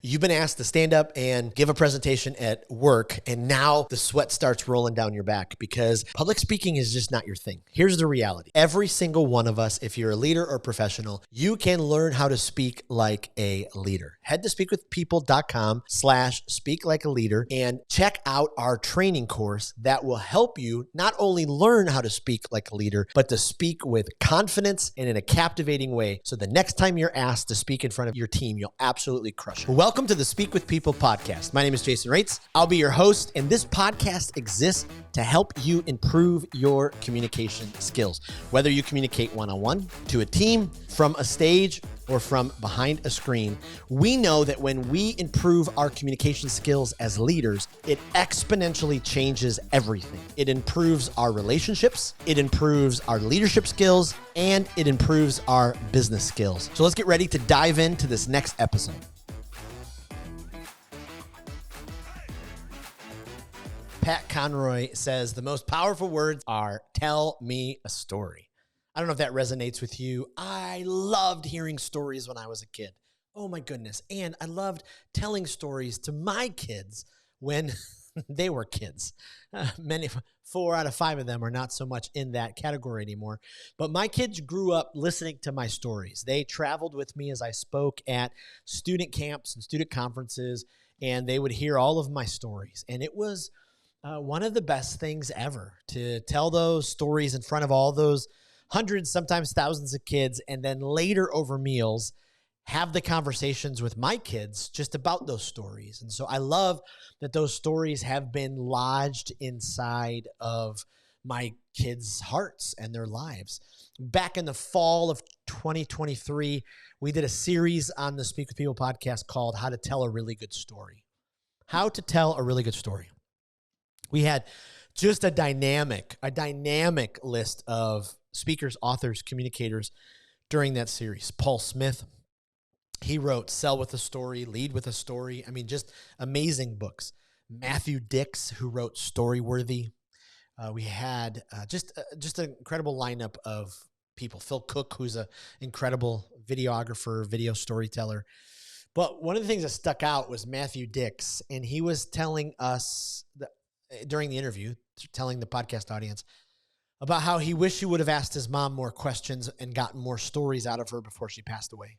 You've been asked to stand up and give a presentation at work, and now the sweat starts rolling down your back because public speaking is just not your thing. Here's the reality. Every single one of us, if you're a leader or professional, you can learn how to speak like a leader. Head to speakwithpeople.com/speak like a leader and check out our training course that will help you not only learn how to speak like a leader, but to speak with confidence and in a captivating way. So the next time you're asked to speak in front of your team, you'll absolutely crush it. Welcome to the Speak with People podcast. My name is Jason Raitz. I'll be your host, and this podcast exists to help you improve your communication skills. Whether you communicate one-on-one, to a team, from a stage, or from behind a screen, we know that when we improve our communication skills as leaders, it exponentially changes everything. It improves our relationships, it improves our leadership skills, and it improves our business skills. So let's get ready to dive into this next episode. Pat Conroy says the most powerful words are "tell me a story." I don't know if that resonates with you. I loved hearing stories when I was a kid. Oh my goodness. And I loved telling stories to my kids when they were kids. 4 out of 5 of them are not so much in that category anymore. But my kids grew up listening to my stories. They traveled with me as I spoke at student camps and student conferences, and they would hear all of my stories. And it was one of the best things ever to tell those stories in front of all those hundreds, sometimes thousands of kids, and then later over meals, have the conversations with my kids just about those stories. And so I love that those stories have been lodged inside of my kids' hearts and their lives. Back in the fall of 2023, we did a series on the Speak with People podcast called How to Tell a Really Good Story. How to Tell a Really Good Story. We had just a dynamic list of speakers, authors, communicators during that series. Paul Smith, he wrote Sell with a Story, Lead with a Story. I mean, just amazing books. Matthew Dix, who wrote Storyworthy. We had just an incredible lineup of people. Phil Cook, who's an incredible videographer, video storyteller. But one of the things that stuck out was Matthew Dix, and he was telling us during the interview, telling the podcast audience about how he wished he would have asked his mom more questions and gotten more stories out of her before she passed away.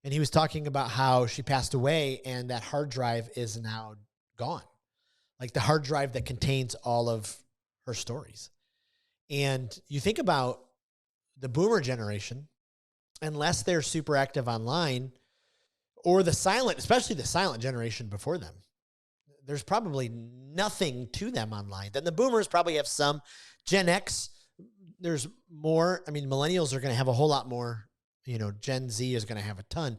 And he was talking about how she passed away and that hard drive is now gone. Like the hard drive that contains all of her stories. And you think about the boomer generation, unless they're super active online, or especially the silent generation before them, there's probably nothing to them online. Then the boomers probably have some. Gen X, there's more. I mean, millennials are going to have a whole lot more. Gen Z is going to have a ton.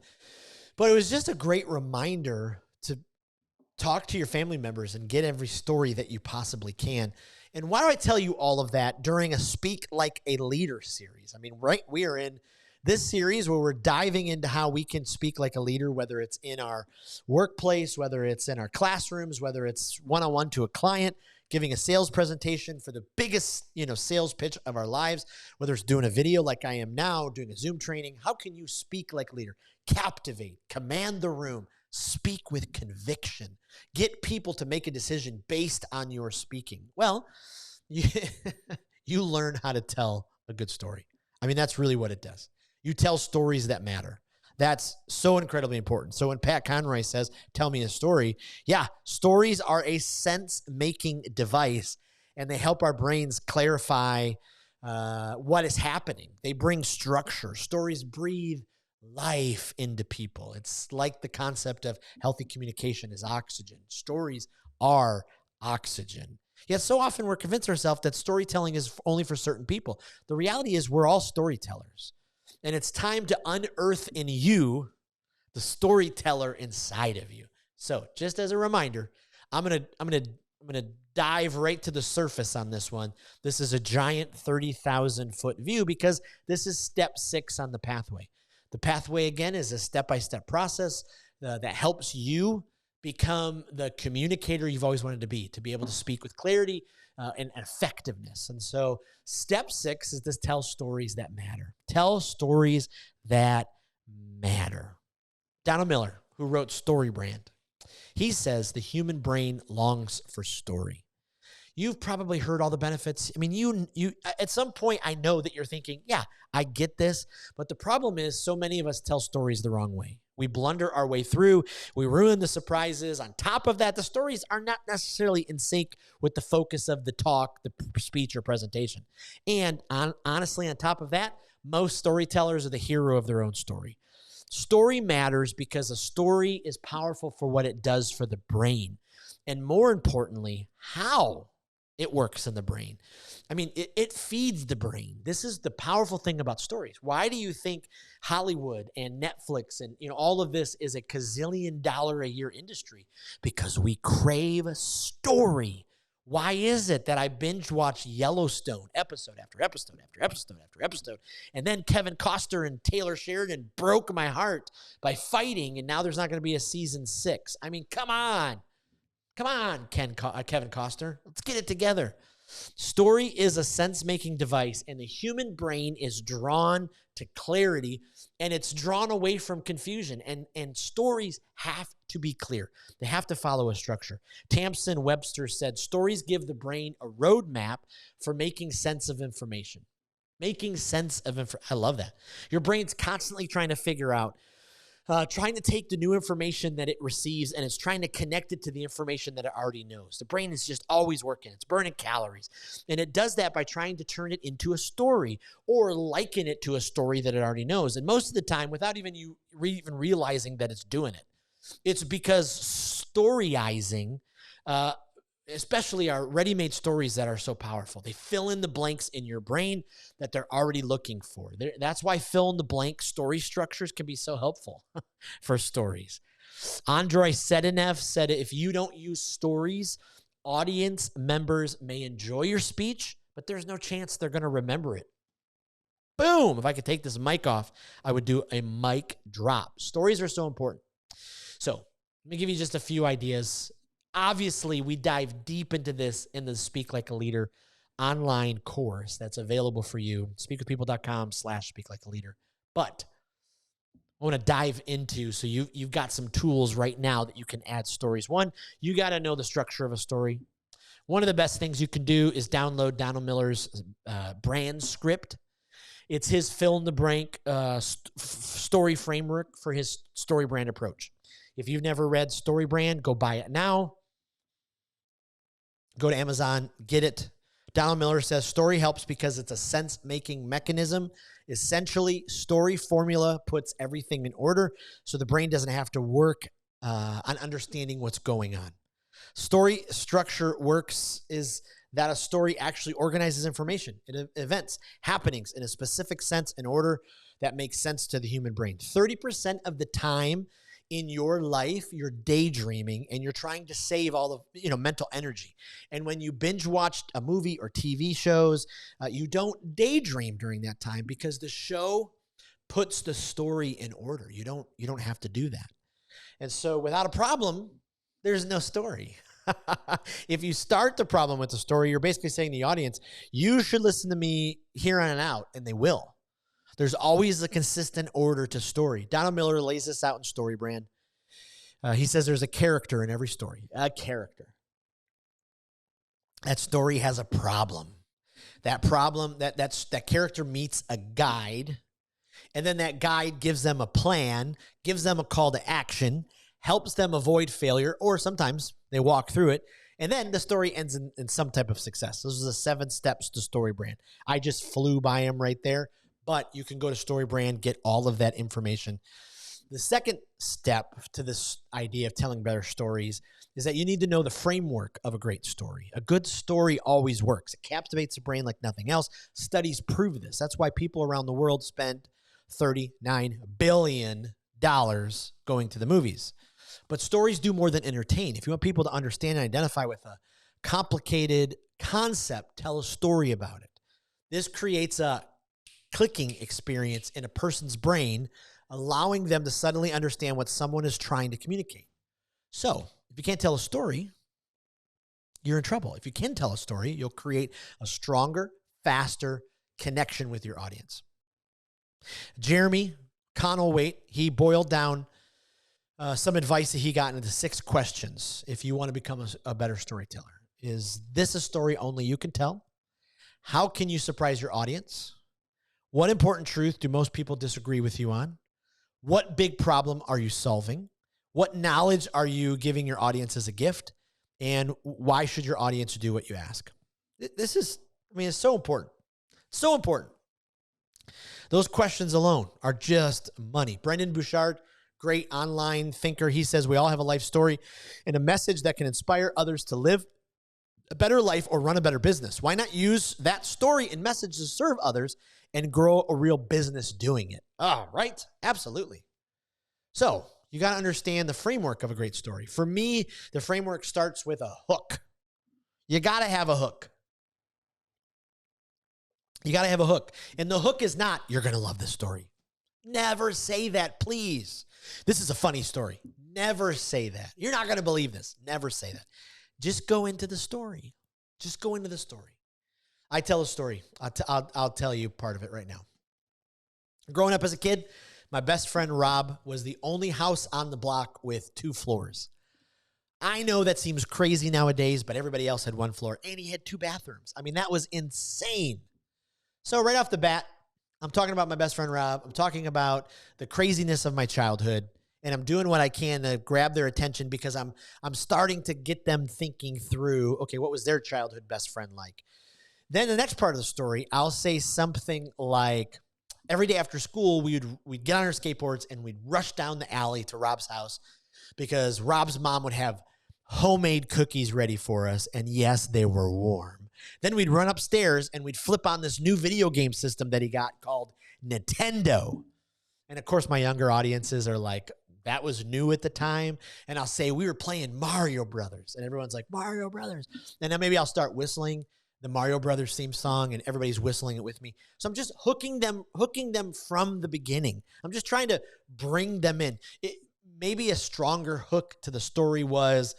But it was just a great reminder to talk to your family members and get every story that you possibly can. And why do I tell you all of that during a Speak Like a Leader series? I mean, we are in this series where we're diving into how we can speak like a leader, whether it's in our workplace, whether it's in our classrooms, whether it's one-on-one to a client, giving a sales presentation for the biggest, sales pitch of our lives, whether it's doing a video like I am now, doing a Zoom training. How can you speak like a leader? Captivate, command the room, speak with conviction, get people to make a decision based on your speaking. Well, you learn how to tell a good story. I mean, that's really what it does. You tell stories that matter. That's so incredibly important. So when Pat Conroy says, tell me a story, yeah, stories are a sense-making device, and they help our brains clarify what is happening. They bring structure. Stories breathe life into people. It's like the concept of healthy communication is oxygen. Stories are oxygen. Yet so often we're convinced ourselves that storytelling is only for certain people. The reality is we're all storytellers. And it's time to unearth in you the storyteller inside of you. So, just as a reminder, I'm gonna dive right to the surface on this one. This is a giant 30,000-foot view because this is step 6 on the pathway. The pathway, again, is a step-by-step process that helps you become the communicator you've always wanted to be able to speak with clarity and effectiveness. And so step 6 is to tell stories that matter. Tell stories that matter. Donald Miller, who wrote Story Brand. He says the human brain longs for story. You've probably heard all the benefits. I mean, you at some point, I know that you're thinking, yeah, I get this. But the problem is so many of us tell stories the wrong way. We blunder our way through. We ruin the surprises. On top of that, the stories are not necessarily in sync with the focus of the talk, the speech, or presentation. And honestly, on top of that, most storytellers are the hero of their own story. Story matters because a story is powerful for what it does for the brain. And more importantly, how it works in the brain. I mean, it feeds the brain. This is the powerful thing about stories. Why do you think Hollywood and Netflix and all of this is a gazillion dollar a year industry? Because we crave story. Why is it that I binge watch Yellowstone episode after episode after episode after episode, and then Kevin Costner and Taylor Sheridan broke my heart by fighting, and now there's not going to be a season 6? I mean, come on. Come on, Kevin Costner. Let's get it together. Story is a sense-making device, and the human brain is drawn to clarity, and it's drawn away from confusion. And stories have to be clear. They have to follow a structure. Tamsin Webster said, stories give the brain a roadmap for making sense of information. Making sense of information. I love that. Your brain's constantly trying to figure out, trying to take the new information that it receives, and it's trying to connect it to the information that it already knows. The brain is just always working. It's burning calories. And it does that by trying to turn it into a story or liken it to a story that it already knows. And most of the time, without even you even realizing that it's doing it. It's because storyizing, especially our ready-made stories that are so powerful. They fill in the blanks in your brain that they're already looking for. That's why fill-in-the-blank story structures can be so helpful for stories. Andrei Sedenev said, if you don't use stories, audience members may enjoy your speech, but there's no chance they're going to remember it. Boom! If I could take this mic off, I would do a mic drop. Stories are so important. So let me give you just a few ideas. Obviously, we dive deep into this in the Speak Like a Leader online course that's available for you, speakwithpeople.com/speaklikealeader. But I want to dive into, so you've got some tools right now that you can add stories. One, you got to know the structure of a story. One of the best things you can do is download Donald Miller's brand script. It's his fill-in-the-blank story framework for his story brand approach. If you've never read Story Brand, go buy it now. Go to Amazon, get it. Donald Miller says story helps because it's a sense-making mechanism. Essentially, story formula puts everything in order so the brain doesn't have to work on understanding what's going on. Story structure works is that a story actually organizes information, events, happenings in a specific sense in order that makes sense to the human brain. 30% of the time in your life, you're daydreaming and you're trying to save all of mental energy. And when you binge watch a movie or TV shows, you don't daydream during that time because the show puts the story in order. You don't have to do that. And so without a problem, there's no story. If you start the problem with the story, you're basically saying to the audience, you should listen to me here on and out, and they will. There's always a consistent order to story. Donald Miller lays this out in Story Brand. He says there's a character in every story. A character. That story has a problem. That problem, that character meets a guide, and then that guide gives them a plan, gives them a call to action, helps them avoid failure, or sometimes they walk through it, and then the story ends in some type of success. Those are the 7 steps to Story Brand. I just flew by them right there. But you can go to Story Brand, get all of that information. The second step to this idea of telling better stories is that you need to know the framework of a great story. A good story always works. It captivates the brain like nothing else. Studies prove this. That's why people around the world spend $39 billion going to the movies. But stories do more than entertain. If you want people to understand and identify with a complicated concept, tell a story about it. This creates a clicking experience in a person's brain, allowing them to suddenly understand what someone is trying to communicate. So if you can't tell a story, you're in trouble. If you can tell a story, you'll create a stronger, faster connection with your audience. Jeremy Conwell-Waite, he boiled down some advice that he got into 6 questions if you want to become a better storyteller. Is this a story only you can tell? How can you surprise your audience? What important truth do most people disagree with you on? What big problem are you solving? What knowledge are you giving your audience as a gift? And why should your audience do what you ask? This is, it's so important. So important. Those questions alone are just money. Brendan Bouchard, great online thinker. He says we all have a life story and a message that can inspire others to live a better life or run a better business. Why not use that story and message to serve others and grow a real business doing it? Right? Absolutely. So you got to understand the framework of a great story. For me, the framework starts with a hook. You got to have a hook. You got to have a hook. And the hook is not, you're going to love this story. Never say that, please. This is a funny story. Never say that. You're not going to believe this. Never say that. Just go into the story. Just go into the story. I tell a story. I'll tell you part of it right now. Growing up as a kid, my best friend Rob was the only house on the block with 2 floors. I know that seems crazy nowadays, but everybody else had 1 floor, and he had 2 bathrooms. That was insane. So right off the bat, I'm talking about my best friend Rob. I'm talking about the craziness of my childhood, and I'm doing what I can to grab their attention because I'm starting to get them thinking through, okay, what was their childhood best friend like? Then the next part of the story, I'll say something like, every day after school, we'd get on our skateboards and we'd rush down the alley to Rob's house because Rob's mom would have homemade cookies ready for us, and yes, they were warm. Then we'd run upstairs and we'd flip on this new video game system that he got called Nintendo. And of course, my younger audiences are like, that was new at the time. And I'll say, we were playing Mario Brothers. And everyone's like, Mario Brothers. And then maybe I'll start whistling the Mario Brothers theme song and everybody's whistling it with me. So I'm just hooking them from the beginning. I'm just trying to bring them in. Maybe a stronger hook to the story was,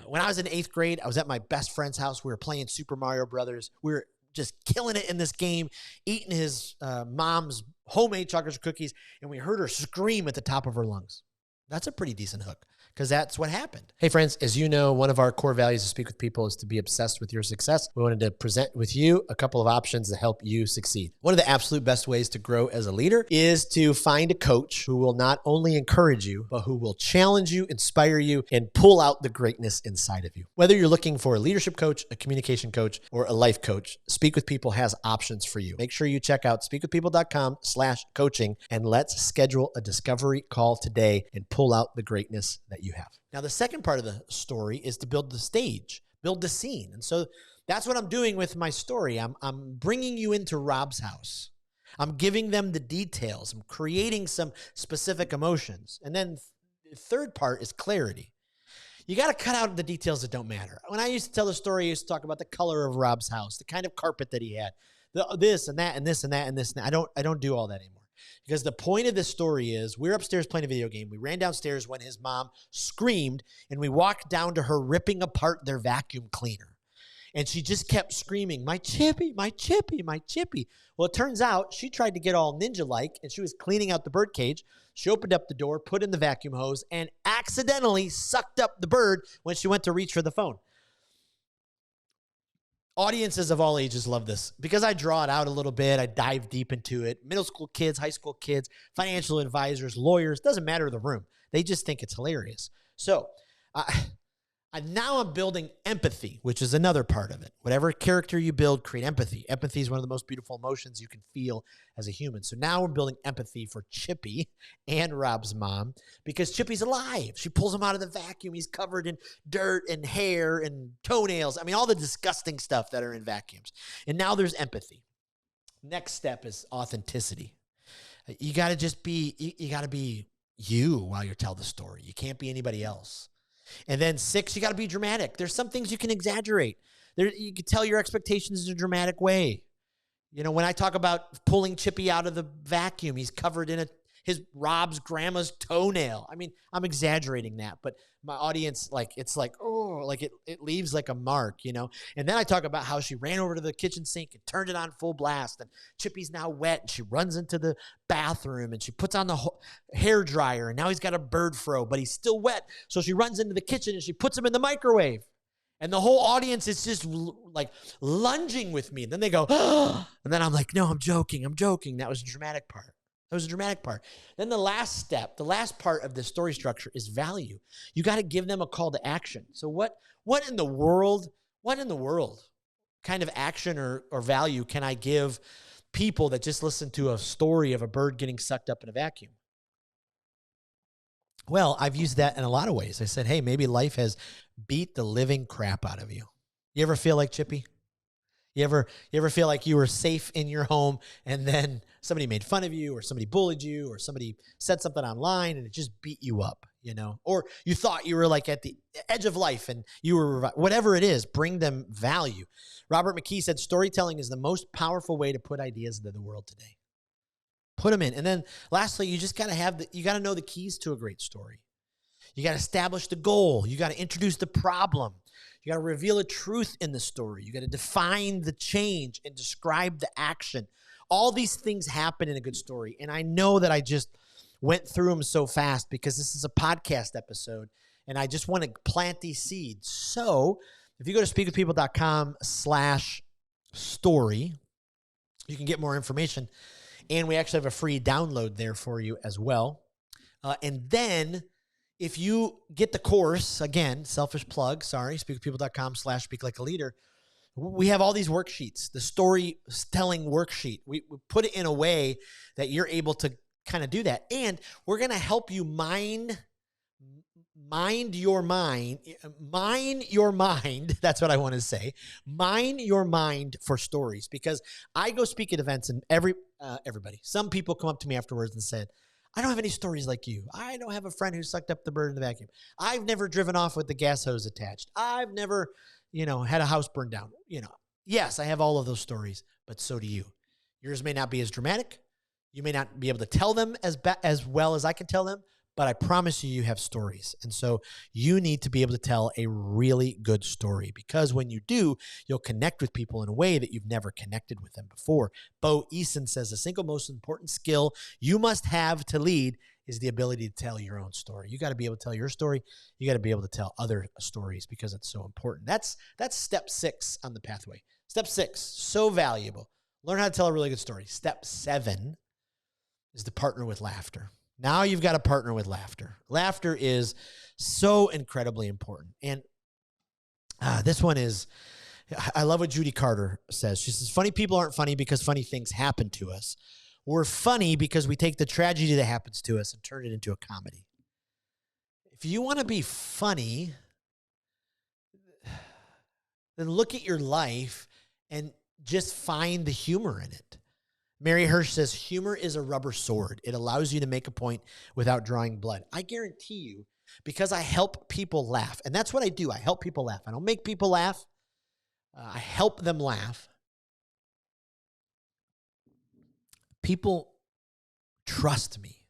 when I was in 8th grade, I was at my best friend's house. We were playing Super Mario Brothers. We were just killing it in this game, eating his mom's homemade chocolate chip cookies, and we heard her scream at the top of her lungs. That's a pretty decent hook because that's what happened. Hey, friends, as you know, one of our core values to Speak with People is to be obsessed with your success. We wanted to present with you a couple of options to help you succeed. One of the absolute best ways to grow as a leader is to find a coach who will not only encourage you, but who will challenge you, inspire you, and pull out the greatness inside of you. Whether you're looking for a leadership coach, a communication coach, or a life coach, Speak with People has options for you. Make sure you check out speakwithpeople.com/coaching and let's schedule a discovery call today and pull out the greatness that you have. Now, the second part of the story is to build the stage, build the scene. And so that's what I'm doing with my story. I'm bringing you into Rob's house. I'm giving them the details. I'm creating some specific emotions. And then the third part is clarity. You got to cut out the details that don't matter. When I used to tell the story, I used to talk about the color of Rob's house, the kind of carpet that he had, this and that and this and that and this and that. I don't do all that anymore. Because the point of this story is we're upstairs playing a video game. We ran downstairs when his mom screamed, and we walked down to her ripping apart their vacuum cleaner. And she just kept screaming, my Chippy, my Chippy, my Chippy. Well, it turns out she tried to get all ninja-like, and she was cleaning out the bird cage. She opened up the door, put in the vacuum hose, and accidentally sucked up the bird when she went to reach for the phone. Audiences of all ages love this because I draw it out a little bit. I dive deep into it. Middle school kids, high school kids, financial advisors, lawyers, doesn't matter the room. They just think it's hilarious. So now I'm building empathy, which is another part of it. Whatever character you build, create empathy. Empathy is one of the most beautiful emotions you can feel as a human. So now we're building empathy for Chippy and Rob's mom because Chippy's alive. She pulls him out of the vacuum. He's covered in dirt and hair and toenails. all the disgusting stuff that are in vacuums. And now there's empathy. Next step is authenticity. You got to just you got to be you while you tell the story. You can't be anybody else. And then 6, you got to be dramatic. There's some things you can exaggerate. You can tell your expectations in a dramatic way. When I talk about pulling Chippy out of the vacuum, he's covered in Rob's grandma's toenail. I mean, I'm exaggerating that, but my audience, it's like, oh, like it leaves like a mark, you know? And then I talk about how she ran over to the kitchen sink and turned it on full blast, and Chippy's now wet, and she runs into the bathroom, and she puts on the hair dryer, and now he's got a bird fro, but he's still wet. So she runs into the kitchen, and she puts him in the microwave. And the whole audience is just like lunging with me. And then they go, oh, and then I'm like, no, I'm joking. That was a dramatic part. Then the last step, the last part of the story structure is value. You got to give them a call to action. So what in the world kind of action or value can I give people that just listen to a story of a bird getting sucked up in a vacuum? Well, I've used that in a lot of ways. I said, hey, maybe life has beat the living crap out of you. You ever feel like Chippy? You ever feel like you were safe in your home and then somebody made fun of you or somebody bullied you or somebody said something online and it just beat you up, you know? Or you thought you were like at the edge of life and you were, whatever it is, bring them value. Robert McKee said storytelling is the most powerful way to put ideas into the world today. Put them in. And then lastly, you just got to you got to know the keys to a great story. You got to establish the goal. You got to introduce the problem. You got to reveal a truth in the story. You got to define the change and describe the action. All these things happen in a good story. And I know that I just went through them so fast because this is a podcast episode and I just want to plant these seeds. So if you go to speakwithpeople.com/story, you can get more information. And we actually have a free download there for you as well. And then if you get the course, again, selfish plug, sorry, speakwithpeople.com/speaklikealeader, we have all these worksheets, the storytelling worksheet. We put it in a way that you're able to kind of do that. And we're going to help you mine your mind. That's what I want to say. Mine your mind for stories, because I go speak at events and everybody, some people come up to me afterwards and said, I don't have any stories like you. I don't have a friend who sucked up the bird in the vacuum. I've never driven off with the gas hose attached. I've never, had a house burned down. Yes, I have all of those stories, but so do you. Yours may not be as dramatic. You may not be able to tell them as well as I can tell them, but I promise you have stories. And so you need to be able to tell a really good story, because when you do, you'll connect with people in a way that you've never connected with them before. Bo Eason says the single most important skill you must have to lead is the ability to tell your own story. You got to be able to tell your story. You got to be able to tell other stories because it's so important. That's step 6 on the pathway. Step 6, so valuable. Learn how to tell a really good story. Step 7 is to partner with laughter. Now you've got to partner with laughter. Laughter is so incredibly important. And this one is, I love what Judy Carter says. She says, funny people aren't funny because funny things happen to us. We're funny because we take the tragedy that happens to us and turn it into a comedy. If you want to be funny, then look at your life and just find the humor in it. Mary Hirsch says, humor is a rubber sword. It allows you to make a point without drawing blood. I guarantee you, because I help people laugh, and that's what I do. I help people laugh. I don't make people laugh. I help them laugh. People trust me.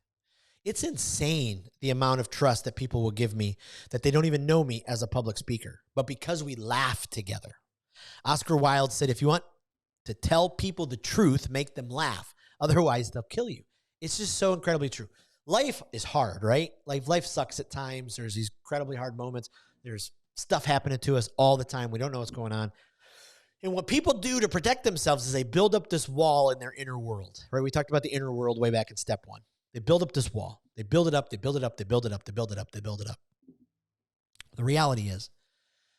It's insane the amount of trust that people will give me that they don't even know me as a public speaker, but because we laugh together. Oscar Wilde said, if you want to tell people the truth, make them laugh. Otherwise, they'll kill you. It's just so incredibly true. Life is hard, right? Life sucks at times. There's these incredibly hard moments. There's stuff happening to us all the time. We don't know what's going on. And what people do to protect themselves is they build up this wall in their inner world, right? We talked about the inner world way back in step 1. They build up this wall. They build it up. They build it up. They build it up. They build it up. They build it up. The reality is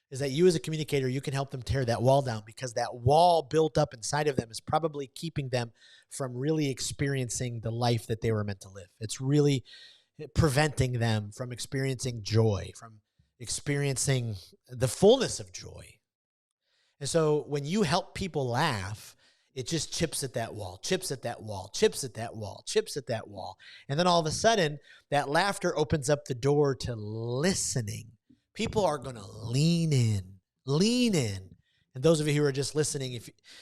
that you as a communicator, you can help them tear that wall down, because that wall built up inside of them is probably keeping them from really experiencing the life that they were meant to live. It's really preventing them from experiencing joy, from experiencing the fullness of joy. And so when you help people laugh, it just chips at that wall, chips at that wall, chips at that wall, chips at that wall. And then all of a sudden, that laughter opens up the door to listening. People are going to lean in, and And those of you who are just listening,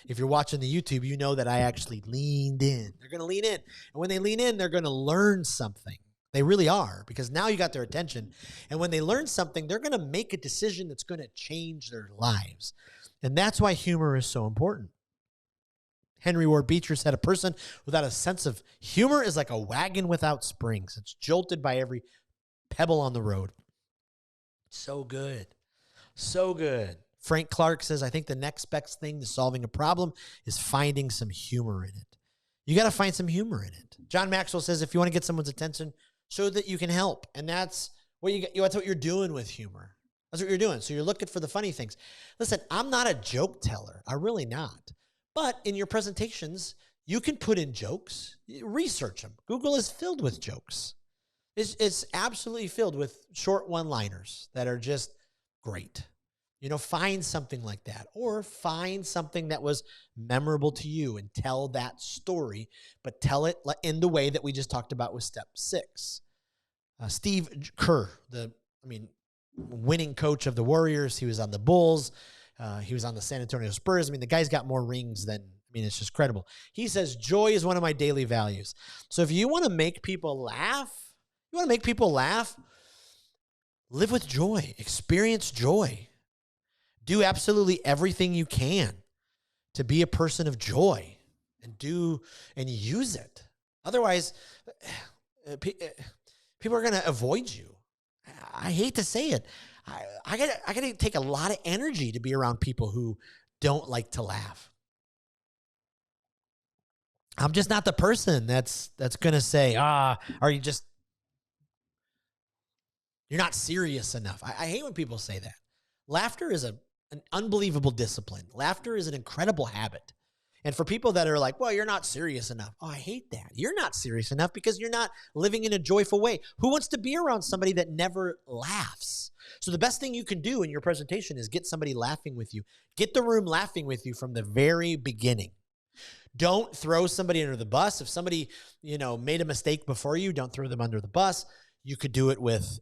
if you're watching the YouTube, you know that I actually leaned in. They're going to lean in. And when they lean in, they're going to learn something. They really are, because now you got their attention. And when they learn something, they're going to make a decision that's going to change their lives. And that's why humor is so important. Henry Ward Beecher said, a person without a sense of humor is like a wagon without springs. It's jolted by every pebble on the road. So good. So good. Frank Clark says, I think the next best thing to solving a problem is finding some humor in it. You got to find some humor in it. John Maxwell says, if you want to get someone's attention, show that you can help. And that's what that's what you're doing with humor. That's what you're doing. So you're looking for the funny things. Listen, I'm not a joke teller. I'm really not. But in your presentations, you can put in jokes. Research them. Google is filled with jokes. It's absolutely filled with short one-liners that are just great. Find something like that, or find something that was memorable to you and tell that story, but tell it in the way that we just talked about with step 6. Steve Kerr, winning coach of the Warriors. He was on the Bulls. He was on the San Antonio Spurs. The guy's got more rings than, it's just credible. He says, joy is one of my daily values. So if you want to make people laugh, live with joy, experience joy. Do absolutely everything you can to be a person of joy and use it. Otherwise, people are going to avoid you. I hate to say it. I got to take a lot of energy to be around people who don't like to laugh. I'm just not the person that's going to say, you're not serious enough. I hate when people say that. Laughter is an unbelievable discipline. Laughter is an incredible habit. And for people that are like, well, you're not serious enough. Oh, I hate that. You're not serious enough because you're not living in a joyful way. Who wants to be around somebody that never laughs? So the best thing you can do in your presentation is get somebody laughing with you. Get the room laughing with you from the very beginning. Don't throw somebody under the bus. If somebody, made a mistake before you, don't throw them under the bus. You could do it with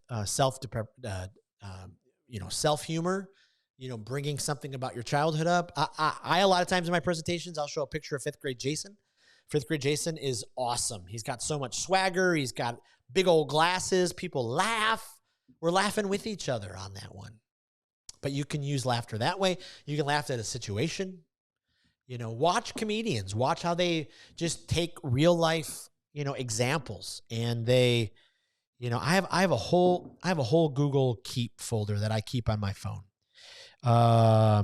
self-humor, bringing something about your childhood up. I a lot of times in my presentations, I'll show a picture of 5th grade Jason. 5th grade Jason is awesome. He's got so much swagger. He's got big old glasses. People laugh. We're laughing with each other on that one. But you can use laughter that way. You can laugh at a situation. Watch comedians. Watch how they just take real life, examples, and they, I have a whole Google Keep folder that I keep on my phone. I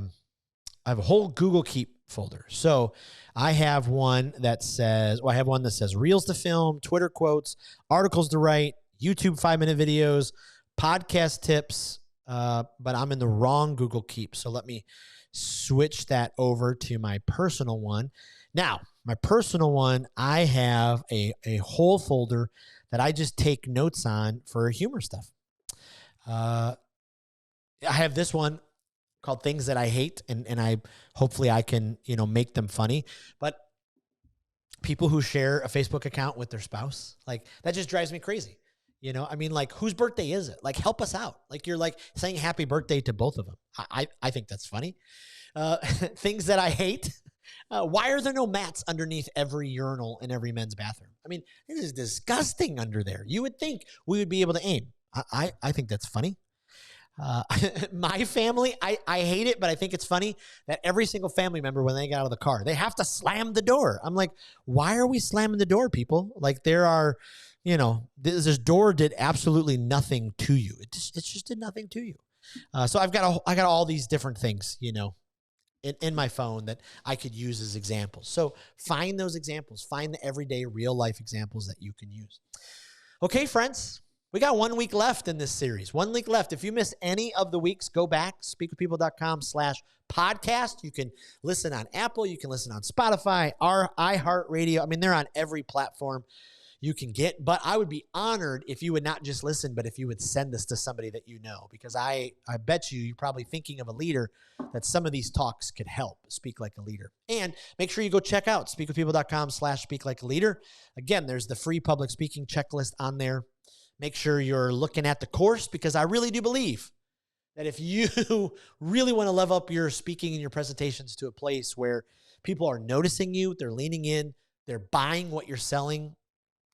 have a whole Google Keep folder. So I have one that says reels to film, Twitter quotes, articles to write, YouTube 5-minute videos, podcast tips. But I'm in the wrong Google Keep. So let me switch that over to my personal one. Now, my personal one, I have a whole folder that I just take notes on for humor stuff. I have this one called Things That I Hate, and hopefully I can, make them funny. But people who share a Facebook account with their spouse, that just drives me crazy. Whose birthday is it? Help us out. You're saying happy birthday to both of them. I think that's funny. Things that I hate. Why are there no mats underneath every urinal in every men's bathroom? This is disgusting under there. You would think we would be able to aim. I think that's funny. My family, I hate it, but I think it's funny that every single family member, when they get out of the car, they have to slam the door. I'm like, why are we slamming the door, people? There are, this door did absolutely nothing to you. It just did nothing to you. So I got all these different things, in my phone that I could use as examples. So find those examples. Find the everyday real life examples that you can use. Okay, friends, we got 1 week left in this series. 1 week left. If you missed any of the weeks, go back, speakwithpeople.com/podcast. You can listen on Apple. You can listen on Spotify, our iHeartRadio. They're on every platform you can get, but I would be honored if you would not just listen, but if you would send this to somebody that you know, because I bet you're probably thinking of a leader that some of these talks could help speak like a leader. And make sure you go check out speakwithpeople.com/speaklikealeader. Again, there's the free public speaking checklist on there. Make sure you're looking at the course, because I really do believe that if you really want to level up your speaking and your presentations to a place where people are noticing you, they're leaning in, they're buying what you're selling,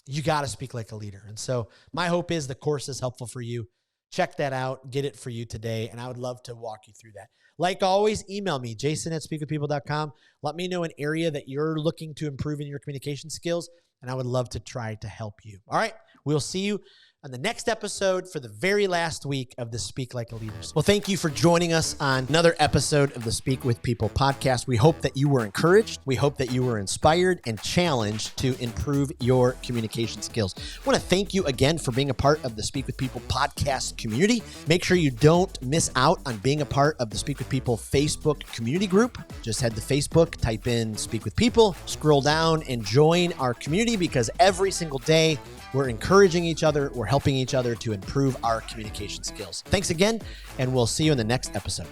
you got to speak like a leader. And so my hope is the course is helpful for you. Check that out. Get it for you today. And I would love to walk you through that. Like always, email me, jason@speakwithpeople.com. Let me know an area that you're looking to improve in your communication skills, and I would love to try to help you. All right. We'll see you on the next episode for the very last week of the Speak Like a Leader. Well, thank you for joining us on another episode of the Speak with People podcast. We hope that you were encouraged. We hope that you were inspired and challenged to improve your communication skills. I want to thank you again for being a part of the Speak with People podcast community. Make sure you don't miss out on being a part of the Speak with People Facebook community group. Just head to Facebook, type in Speak with People, scroll down and join our community, because every single day we're encouraging each other. We're helping each other to improve our communication skills. Thanks again, and we'll see you in the next episode.